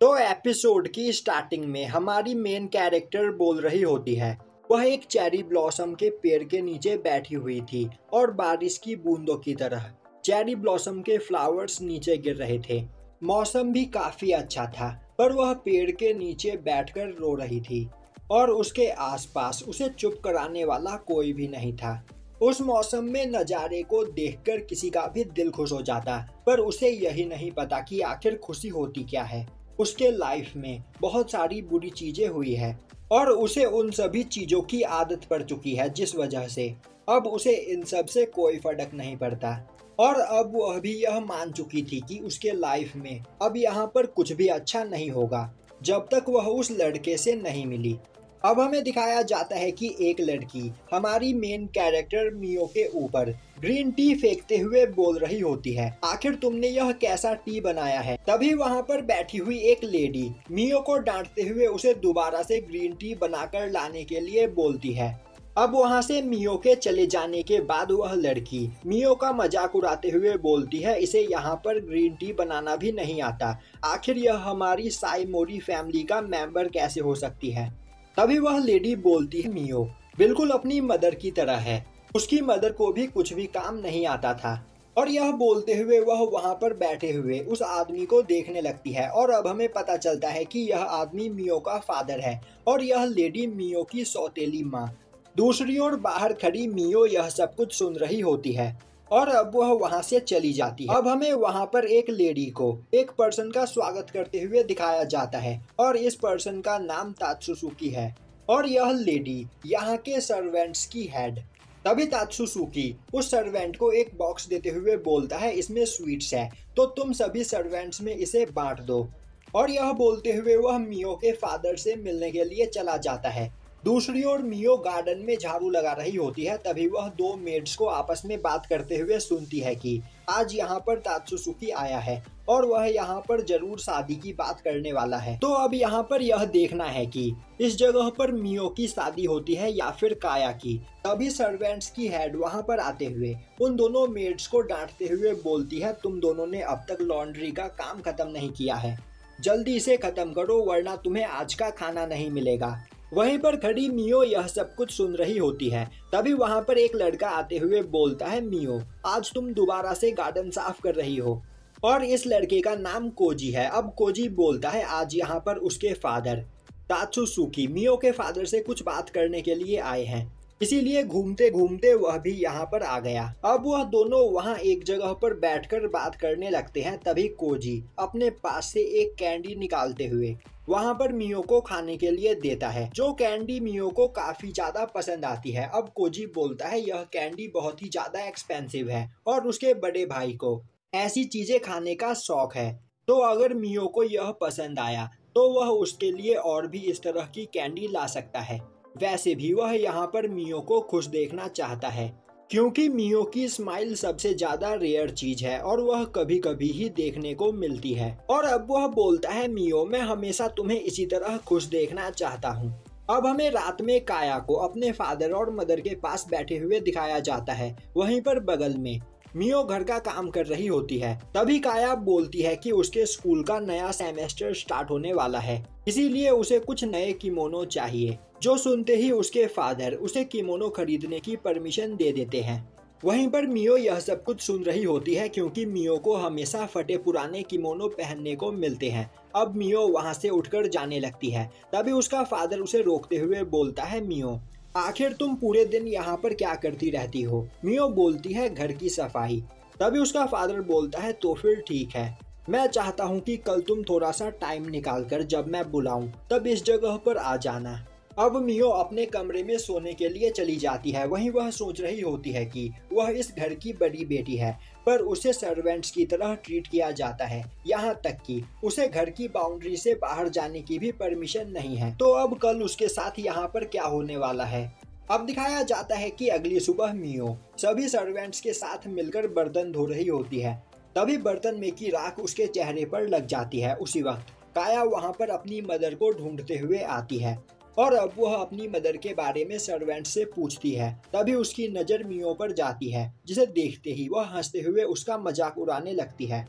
तो एपिसोड की स्टार्टिंग में हमारी मेन कैरेक्टर बोल रही होती है। वह एक चेरी ब्लॉसम के पेड़ के नीचे बैठी हुई थी और बारिश की बूंदों की तरह चेरी ब्लॉसम के फ्लावर्स नीचे गिर रहे थे। मौसम भी काफी अच्छा था, पर वह पेड़ के नीचे बैठकर रो रही थी और उसके आसपास उसे चुप कराने वाला कोई भी नहीं था। उस मौसम में नज़ारे को देखकर किसी का भी दिल खुश हो जाता, पर उसे यही नहीं पता कि आखिर खुशी होती क्या है। उसके लाइफ में बहुत सारी बुरी चीजें हुई है और उसे उन सभी चीजों की आदत पड़ चुकी है, जिस वजह से अब उसे इन सब से कोई फर्क नहीं पड़ता। और अब वह भी यह मान चुकी थी कि उसके लाइफ में अब यहाँ पर कुछ भी अच्छा नहीं होगा जब तक वह उस लड़के से नहीं मिली। अब हमें दिखाया जाता है कि एक लड़की हमारी मेन कैरेक्टर मियो के ऊपर ग्रीन टी फेंकते हुए बोल रही होती है, आखिर तुमने यह कैसा टी बनाया है। तभी वहाँ पर बैठी हुई एक लेडी मियो को डांटते हुए उसे दोबारा से ग्रीन टी बनाकर लाने के लिए बोलती है। अब वहाँ से मियो के चले जाने के बाद वह लड़की मियो का मजाक उड़ाते हुए बोलती है, इसे यहाँ पर ग्रीन टी बनाना भी नहीं आता, आखिर यह हमारी साइमोरी फैमिली का मेंबर कैसे हो सकती है। तभी वह लेडी बोलती है, मियो बिल्कुल अपनी मदर की तरह है, उसकी मदर को भी कुछ भी काम नहीं आता था। और यह बोलते हुए वह वहां पर बैठे हुए उस आदमी को देखने लगती है और अब हमें पता चलता है कि यह आदमी मियो का फादर है और यह लेडी मियो की सौतेली माँ। दूसरी ओर बाहर खड़ी मियो यह सब कुछ सुन रही होती है और अब वह वहां से चली जाती है। अब हमें वहां पर एक लेडी को एक पर्सन का स्वागत करते हुए दिखाया जाता है और इस पर्सन का नाम तात्सुसुकी है और यह लेडी यहाँ के सर्वेंट्स की हेड। तभी तात्सुसुकी उस सर्वेंट को एक बॉक्स देते हुए बोलता है, इसमें स्वीट्स है, तो तुम सभी सर्वेंट्स में इसे बांट दो। और यह बोलते हुए वह मियो के फादर से मिलने के लिए चला जाता है। दूसरी ओर मियो गार्डन में झाड़ू लगा रही होती है, तभी वह दो मेड्स को आपस में बात करते हुए सुनती है कि आज यहाँ पर तात्सुसुकी आया है और वह यहाँ पर जरूर शादी की बात करने वाला है। तो अब यहाँ पर यह देखना है कि इस जगह पर मियो की शादी होती है या फिर काया की। तभी सर्वेंट्स की हेड वहाँ पर आते हुए उन दोनों मेड्स को डांटते हुए बोलती है, तुम दोनों ने अब तक लॉन्ड्री का काम खत्म नहीं किया है, जल्दी इसे खत्म करो वरना तुम्हें आज का खाना नहीं मिलेगा। वहीं पर खड़ी मियो यह सब कुछ सुन रही होती है। तभी वहां पर एक लड़का आते हुए बोलता है, मियो आज तुम दोबारा से गार्डन साफ कर रही हो। और इस लड़के का नाम कोजी है। अब कोजी बोलता है, आज यहाँ पर उसके फादर तात्सुसुकी मियो के फादर से कुछ बात करने के लिए आए हैं, इसीलिए घूमते घूमते वह भी यहाँ पर आ गया। अब वह दोनों वहाँ एक जगह पर बैठकर बात करने लगते हैं। तभी कोजी अपने पास से एक कैंडी निकालते हुए वहाँ पर मियो को खाने के लिए देता है, जो कैंडी मियो को काफी ज्यादा पसंद आती है। अब कोजी बोलता है, यह कैंडी बहुत ही ज्यादा एक्सपेंसिव है और उसके बड़े भाई को ऐसी चीजें खाने का शौक है, तो अगर मियो को यह पसंद आया तो वह उसके लिए और भी इस तरह की कैंडी ला सकता है। वैसे भी वह यहाँ पर मियो को खुश देखना चाहता है, क्योंकि मियो की स्माइल सबसे ज्यादा रेयर चीज है और वह कभी कभी ही देखने को मिलती है। और अब वह बोलता है, मियो मैं हमेशा तुम्हें इसी तरह खुश देखना चाहता हूँ। अब हमें रात में काया को अपने फादर और मदर के पास बैठे हुए दिखाया जाता है। वहीं पर बगल में मियो घर का काम कर रही होती है। तभी काया बोलती है कि उसके स्कूल का नया सेमेस्टर स्टार्ट होने वाला है, इसीलिए उसे कुछ नए किमोनो चाहिए। जो सुनते ही उसके फादर उसे किमोनो खरीदने की परमिशन दे देते हैं। वहीं पर मियो यह सब कुछ सुन रही होती है, क्योंकि मियो को हमेशा फटे पुराने किमोनो पहनने को मिलते हैं। अब मियो वहां से उठकर जाने लगती है। तभी उसका फादर उसे रोकते हुए बोलता है, मियो आखिर तुम पूरे दिन यहाँ पर क्या करती रहती हो। मियो बोलती है, घर की सफाई। तभी उसका फादर बोलता है, तो फिर ठीक है, मैं चाहता हूँ कि कल तुम थोड़ा सा टाइम निकालकर जब मैं बुलाऊं तब इस जगह पर आ जाना। अब मियो अपने कमरे में सोने के लिए चली जाती है। वहीं वह सोच रही होती है कि वह इस घर की बड़ी बेटी है, पर उसे सर्वेंट्स की तरह ट्रीट किया जाता है, यहाँ तक कि उसे घर की बाउंड्री से बाहर जाने की भी परमिशन नहीं है। तो अब कल उसके साथ यहाँ पर क्या होने वाला है। अब दिखाया जाता है कि अगली सुबह मियो सभी सर्वेंट्स के साथ मिलकर बर्तन धो रही होती है। तभी बर्तन में की राख उसके चेहरे पर लग जाती है। उसी वक्त काया वहाँ पर अपनी मदर को ढूंढते हुए आती है और अब वह अपनी मदर के बारे में सर्वेंट से पूछती है। तभी उसकी नज़र मियो पर जाती है, जिसे देखते ही वह हंसते हुए उसका मजाक उड़ाने लगती है।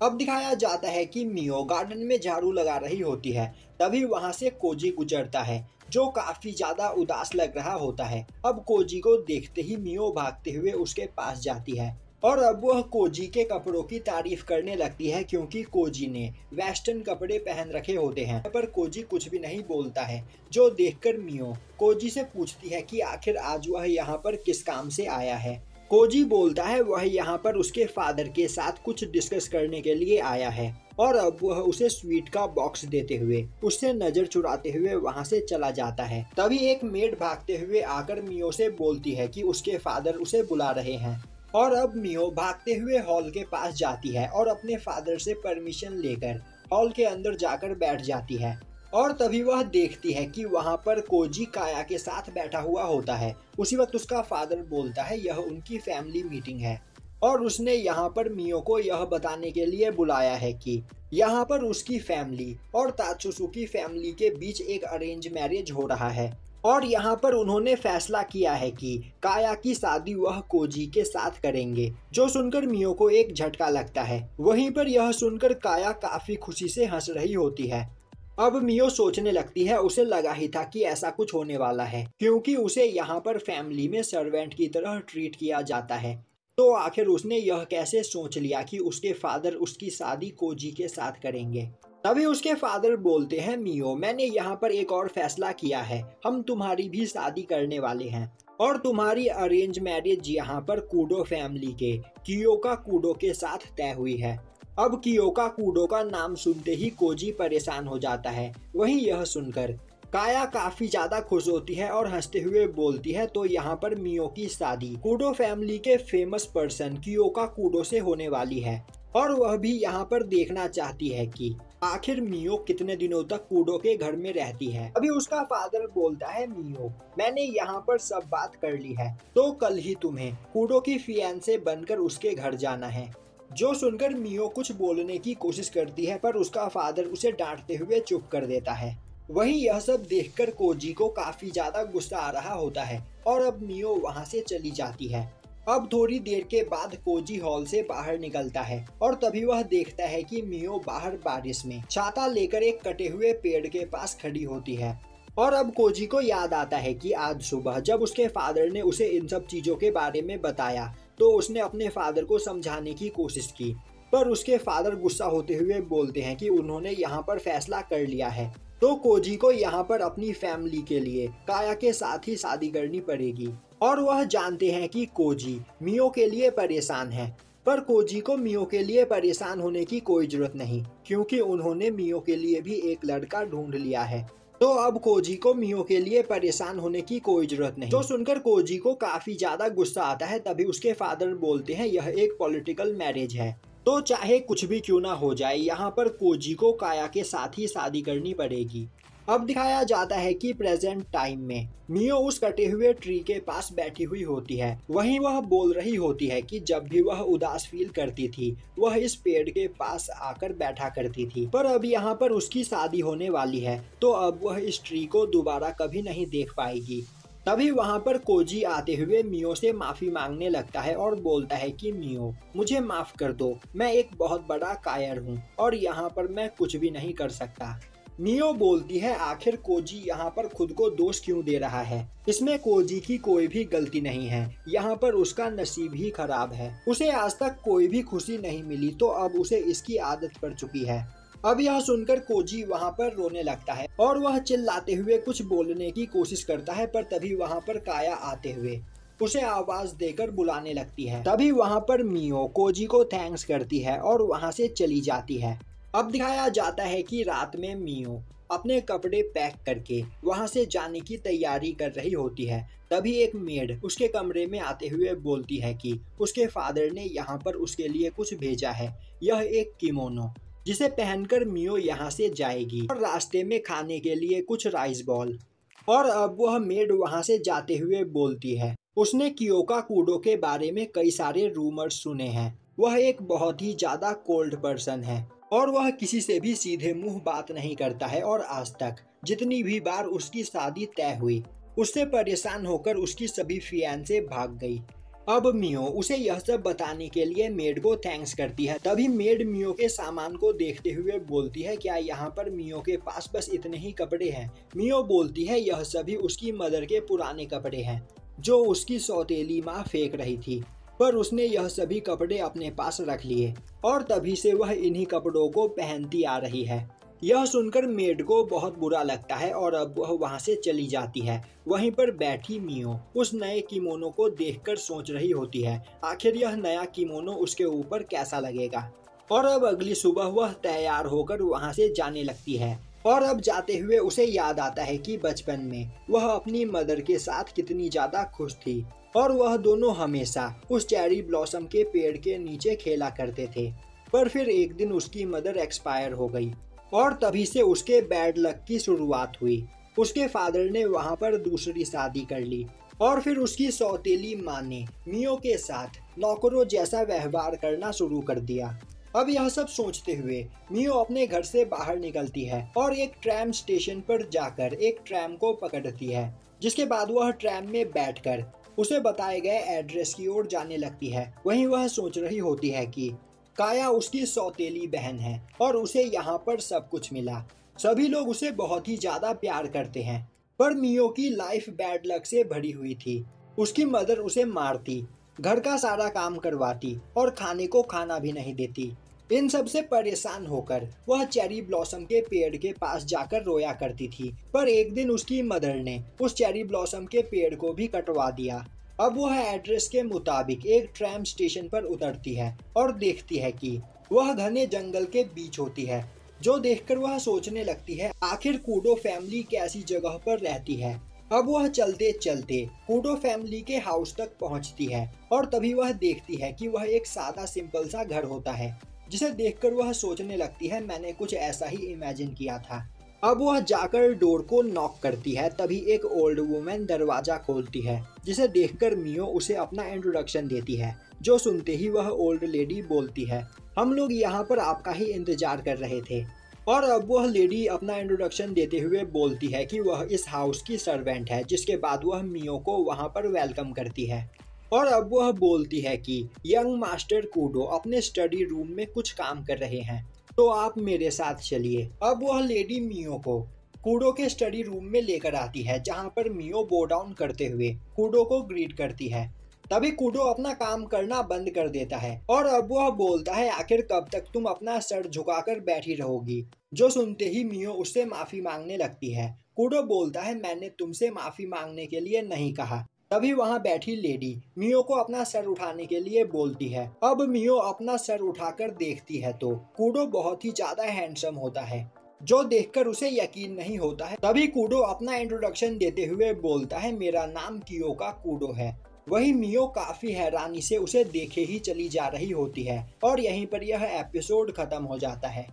अब दिखाया जाता है कि मियो गार्डन में झाड़ू लगा रही होती है। तभी वहां से कोजी गुजरता है, जो काफी ज्यादा उदास लग रहा होता है। अब कोजी को देखते ही मियो भागते हुए उसके पास जाती है और अब वह कोजी के कपड़ों की तारीफ करने लगती है, क्योंकि कोजी ने वेस्टर्न कपड़े पहन रखे होते हैं। पर कोजी कुछ भी नहीं बोलता है, जो देखकर मियो कोजी से पूछती है कि आखिर आज वह यहाँ पर किस काम से आया है। कोजी बोलता है वह यहाँ पर उसके फादर के साथ कुछ डिस्कस करने के लिए आया है और अब वह उसे स्वीट का बॉक्स देते हुए उससे नजर चुराते हुए वहाँ से चला जाता है। तभी एक मेड भागते हुए आकर मियो से बोलती है कि उसके फादर उसे बुला रहे हैं और अब मियो भागते हुए हॉल के पास जाती है और अपने फादर से परमिशन लेकर हॉल के अंदर जाकर बैठ जाती है। और तभी वह देखती है कि वहाँ पर कोजी काया के साथ बैठा हुआ होता है। उसी वक्त उसका फादर बोलता है यह उनकी फैमिली मीटिंग है और उसने यहाँ पर मियो को यह बताने के लिए बुलाया है कि यहाँ पर उसकी फैमिली और तात्सुसुकी फैमिली के बीच एक अरेंज मैरिज हो रहा है और यहाँ पर उन्होंने फैसला किया है कि काया की शादी वह कोजी के साथ करेंगे। जो सुनकर मियो को एक झटका लगता है। वहीं पर यह सुनकर काया काफी खुशी से हंस रही होती है। अब मियो सोचने लगती है उसे लगा ही था कि ऐसा कुछ होने वाला है, क्योंकि उसे यहाँ पर फैमिली में सर्वेंट की तरह ट्रीट किया जाता है। तो आखिर उसने यह कैसे सोच लिया कि उसके फादर उसकी शादी कोजी के साथ करेंगे। तभी उसके फादर बोलते हैं मियो, मैंने यहाँ पर एक और फैसला किया है, हम तुम्हारी भी शादी करने वाले हैं और तुम्हारी अरेंज मैरिज यहाँ पर कूडो फैमिली के कियोका कूडो के साथ तय हुई है। अब कियोका कूडो का नाम सुनते ही कोजी परेशान हो जाता है। वहीं यह सुनकर काया काफी ज्यादा खुश होती है और हंसते हुए बोलती है तो यहाँ पर मियो की शादी कूडो फैमिली के फेमस पर्सन कियोका कूडो से होने वाली है और वह भी यहाँ पर देखना चाहती है कि आखिर मियो कितने दिनों तक कूडो के घर में रहती है। अभी उसका फादर बोलता है मियो, मैंने यहाँ पर सब बात कर ली है, तो कल ही तुम्हें कूडो की फियांसे बनकर उसके घर जाना है। जो सुनकर मियो कुछ बोलने की कोशिश करती है पर उसका फादर उसे डांटते हुए चुप कर देता है। वहीं यह सब देखकर कोजी को काफी ज्यादा गुस्सा आ रहा होता है और अब मियो वहां से चली जाती है। अब थोड़ी देर के बाद कोजी हॉल से बाहर निकलता है और तभी वह देखता है कि मियो बाहर बारिश में छाता लेकर एक कटे हुए पेड़ के पास खड़ी होती है। और अब कोजी को याद आता है कि आज सुबह जब उसके फादर ने उसे इन सब चीजों के बारे में बताया तो उसने अपने फादर को समझाने की कोशिश की, पर उसके फादर गुस्सा होते हुए बोलते हैं कि उन्होंने यहाँ पर फैसला कर लिया है, तो कोजी को यहाँ पर अपनी फैमिली के लिए काया के साथ ही शादी करनी पड़ेगी। और वह जानते हैं कि कोजी मियो के लिए परेशान है, पर कोजी को मियो के लिए परेशान होने की कोई जरूरत नहीं, क्योंकि उन्होंने मियो के लिए भी एक लड़का ढूंढ लिया है। तो अब कोजी को मियो के लिए परेशान होने की कोई जरूरत नहीं। तो सुनकर कोजी को काफी ज्यादा गुस्सा आता है। तभी उसके फादर बोलते हैं यह एक पॉलिटिकल मैरिज है, तो चाहे कुछ भी क्यों ना हो जाए यहाँ पर कोजी को काया के साथ ही शादी करनी पड़ेगी। अब दिखाया जाता है कि प्रेजेंट टाइम में मियो उस कटे हुए ट्री के पास बैठी हुई होती है। वहीं वह बोल रही होती है कि जब भी वह उदास फील करती थी वह इस पेड़ के पास आकर बैठा करती थी, पर अब यहाँ पर उसकी शादी होने वाली है तो अब वह इस ट्री को दोबारा कभी नहीं देख पाएगी। तभी वहाँ पर कोजी आते हुए मियो से माफी मांगने लगता है और बोलता है कि मियो मुझे माफ कर दो, मैं एक बहुत बड़ा कायर हूँ और यहाँ पर मैं कुछ भी नहीं कर सकता। मियो बोलती है आखिर कोजी यहाँ पर खुद को दोष क्यों दे रहा है, इसमें कोजी की कोई भी गलती नहीं है, यहाँ पर उसका नसीब ही खराब है। उसे आज तक कोई भी खुशी नहीं मिली तो अब उसे इसकी आदत पड़ चुकी है। अब यह सुनकर कोजी वहाँ पर रोने लगता है और वह चिल्लाते हुए कुछ बोलने की कोशिश करता है, पर तभी वहाँ पर काया आते हुए उसे आवाज देकर बुलाने लगती है। तभी वहाँ पर मियो कोजी को थैंक्स करती है और वहाँ से चली जाती है। अब दिखाया जाता है कि रात में मियो अपने कपड़े पैक करके वहां से जाने की तैयारी कर रही होती है। तभी एक मेड उसके कमरे में आते हुए बोलती है कि उसके फादर ने यहाँ पर उसके लिए कुछ भेजा है। यह एक किमोनो जिसे पहनकर मियो यहाँ से जाएगी और रास्ते में खाने के लिए कुछ राइस बॉल। और अब वह मेड वहां से जाते हुए बोलती है उसने कियोका कूडो के बारे में कई सारे रूमर्स सुने हैं। वह एक बहुत ही ज्यादा कोल्ड पर्सन है और वह किसी से भी सीधे मुंह बात नहीं करता है और आज तक जितनी भी बार उसकी शादी तय हुई उससे परेशान होकर उसकी सभी फियांसे भाग गई। अब मियो उसे यह सब बताने के लिए मेड को थैंक्स करती है। तभी मेड मियो के सामान को देखते हुए बोलती है, क्या यहाँ पर मियो के पास बस इतने ही कपड़े हैं? मियो बोलती है, यह सभी उसकी मदर के पुराने कपड़े हैं जो उसकी सौतेली माँ फेंक रही थी, पर उसने यह सभी कपड़े अपने पास रख लिए और तभी से वह इन्हीं कपड़ों को पहनती आ रही है। यह सुनकर मेड को बहुत बुरा लगता है और अब वह वहां से चली जाती है। वहीं पर बैठी मियो उस नए किमोनो को देखकर सोच रही होती है, आखिर यह नया किमोनो उसके ऊपर कैसा लगेगा। और अब अगली सुबह वह तैयार होकर वहां से जाने लगती है और अब जाते हुए उसे याद आता है कि बचपन में वह अपनी मदर के साथ कितनी ज्यादा खुश थी और वह दोनों हमेशा उस चेरी ब्लॉसम के पेड़ के नीचे खेला करते थे। पर फिर एक दिन उसकी मदर एक्सपायर हो गई और तभी से उसके बैड लक की शुरुआत हुई। उसके फादर ने वहां पर दूसरी शादी कर ली और फिर उसकी सौतेली माँ ने मियो के साथ नौकरों जैसा व्यवहार करना शुरू कर दिया। अब यह सब सोचते हुए मियो अपने घर से बाहर निकलती है और एक ट्रैम स्टेशन पर जाकर एक ट्रैम को पकड़ती है, जिसके बाद वह ट्रैम में बैठकर उसे बताए गए एड्रेस की ओर जाने लगती है। वहीं वह सोच रही होती है कि काया उसकी सौतेली बहन है और उसे यहाँ पर सब कुछ मिला। सभी लोग उसे बहुत ही ज्यादा प्यार करते हैं, पर मियो की लाइफ बैड लक से भरी हुई थी। उसकी मदर उसे मारती, घर का सारा काम करवाती और खाने को खाना भी नहीं देती। इन सब से परेशान होकर वह चेरी ब्लॉसम के पेड़ के पास जाकर रोया करती थी, पर एक दिन उसकी मदर ने उस चेरी ब्लॉसम के पेड़ को भी कटवा दिया। अब वह एड्रेस के मुताबिक एक ट्रैम स्टेशन पर उतरती है और देखती है कि वह घने जंगल के बीच होती है, जो देखकर वह सोचने लगती है, आखिर कूडो फैमिली कैसी जगह पर रहती है। अब वह चलते चलते कूडो फैमिली के हाउस तक पहुंचती है और तभी वह देखती है कि वह एक सादा सिंपल सा घर होता है, जिसे देखकर वह सोचने लगती है, मैंने कुछ ऐसा ही इमेजिन किया था। अब वह जाकर डोर को नॉक करती है, तभी एक ओल्ड वुमेन दरवाजा खोलती है, जिसे देखकर मियो उसे अपना इंट्रोडक्शन देती है। जो सुनते ही वह ओल्ड लेडी बोलती है, हम लोग यहाँ पर आपका ही इंतजार कर रहे थे। और अब वह लेडी अपना इंट्रोडक्शन देते हुए बोलती है कि वह इस हाउस की सर्वेंट है, जिसके बाद वह मियो को वहाँ पर वेलकम करती है। और अब वह बोलती है कि यंग मास्टर कूडो अपने स्टडी रूम में कुछ काम कर रहे हैं, तो आप मेरे साथ चलिए। अब वह लेडी मियो को कूडो के स्टडी रूम में लेकर आती है, जहां पर मियो बो डाउन करते हुए कूडो को ग्रीट करती है। तभी कूडो अपना काम करना बंद कर देता है और अब वह बोलता है, आखिर कब तक तुम अपना सर झुकाकर बैठी रहोगी। जो सुनते ही मियो उससे माफी मांगने लगती है। कूडो बोलता है, मैंने तुमसे माफी मांगने के लिए नहीं कहा। तभी वहां बैठी लेडी मियो को अपना सर उठाने के लिए बोलती है। अब मियो अपना सर उठाकर देखती है तो कूडो बहुत ही ज्यादा हैंडसम होता है, जो देखकर उसे यकीन नहीं होता है। तभी कूडो अपना इंट्रोडक्शन देते हुए बोलता है, मेरा नाम कियोका कूडो है। वही मियो काफी हैरानी से उसे देखे ही चली जा रही होती है और यहीं पर यह एपिसोड खत्म हो जाता है।